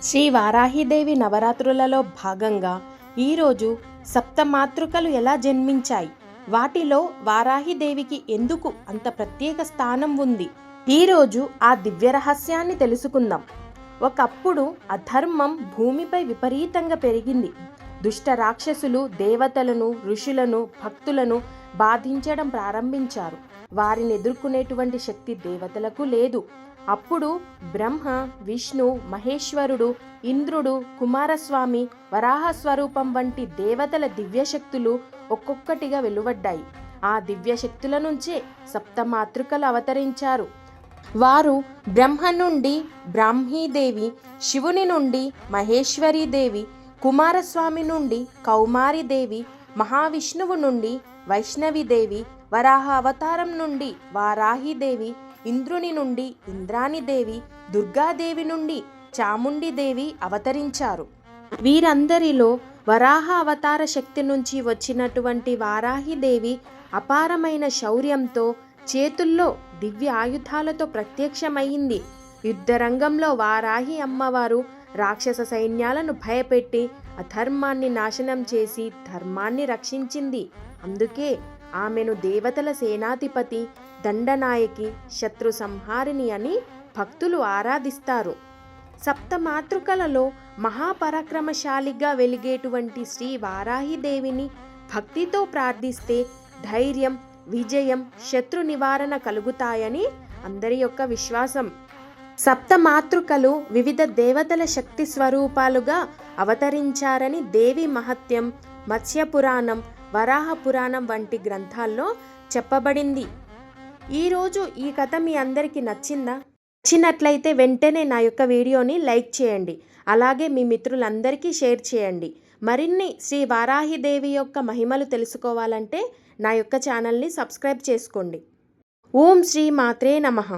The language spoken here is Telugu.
శ్రీ వారాహిదేవి నవరాత్రులలో భాగంగా ఈరోజు సప్తమాతృకలు ఎలా జన్మించాయి, వాటిలో వారాహిదేవికి ఎందుకు అంత ప్రత్యేక స్థానం ఉంది, ఈరోజు ఆ దివ్య రహస్యాన్ని తెలుసుకుందాం. ఒకప్పుడు అధర్మం భూమిపై విపరీతంగా పెరిగింది. దుష్ట రాక్షసులు దేవతలను, ఋషులను, భక్తులను బాధించడం ప్రారంభించారు. వారిని ఎదుర్కొనేటువంటి శక్తి దేవతలకు లేదు. అప్పుడు బ్రహ్మ, విష్ణు, మహేశ్వరుడు, ఇంద్రుడు, కుమారస్వామి, వరాహ స్వరూపం వంటి దేవతల దివ్యశక్తులు ఒక్కొక్కటిగా వెలువడ్డాయి. ఆ దివ్యశక్తుల నుంచే సప్తమాతృకలు అవతరించారు. వారు బ్రహ్మ నుండి బ్రాహ్మీదేవి, శివుని నుండి మహేశ్వరీదేవి, కుమారస్వామి నుండి కౌమారిదేవి, మహావిష్ణువు నుండి వైష్ణవిదేవి, వరాహ అవతారం నుండి వారాహిదేవి, ఇంద్రుని నుండి ఇంద్రాణిదేవి, దుర్గాదేవి నుండి చాముండిదేవి అవతరించారు. వీరందరిలో వరాహ అవతార శక్తి నుంచి వచ్చినటువంటి వారాహిదేవి అపారమైన శౌర్యంతో, చేతుల్లో దివ్య ఆయుధాలతో ప్రత్యక్షమైంది. యుద్ధరంగంలో వారాహి అమ్మవారు రాక్షస సైన్యాలను భయపెట్టి అధర్మాన్ని నాశనం చేసి ధర్మాన్ని రక్షించింది. అందుకే ఆమెను దేవతల సేనాధిపతి, దండనాయకి, శత్రు సంహారిణి అని భక్తులు ఆరాధిస్తారు. సప్తమాతృకలలో మహాపరాక్రమశాలిగా వెలిగేటువంటి శ్రీ వారాహిదేవిని భక్తితో ప్రార్థిస్తే ధైర్యం, విజయం, శత్రు నివారణ కలుగుతాయని అందరి యొక్క విశ్వాసం. సప్తమాతృకలు వివిధ దేవతల శక్తి స్వరూపాలుగా అవతరించారని దేవి మహత్యం, మత్స్యపురాణం, వరాహ పురాణం వంటి గ్రంథాల్లో చెప్పబడింది. ఈరోజు ఈ కథ మీ అందరికీ నచ్చినట్లయితే వెంటనే నా యొక్క వీడియోని లైక్ చేయండి. అలాగే మీ మిత్రులందరికీ షేర్ చేయండి. మరిన్ని శ్రీ వారాహిదేవి యొక్క మహిమలు తెలుసుకోవాలంటే నా యొక్క ఛానల్ని సబ్స్క్రైబ్ చేసుకోండి. ఓం శ్రీ మాత్రే నమః.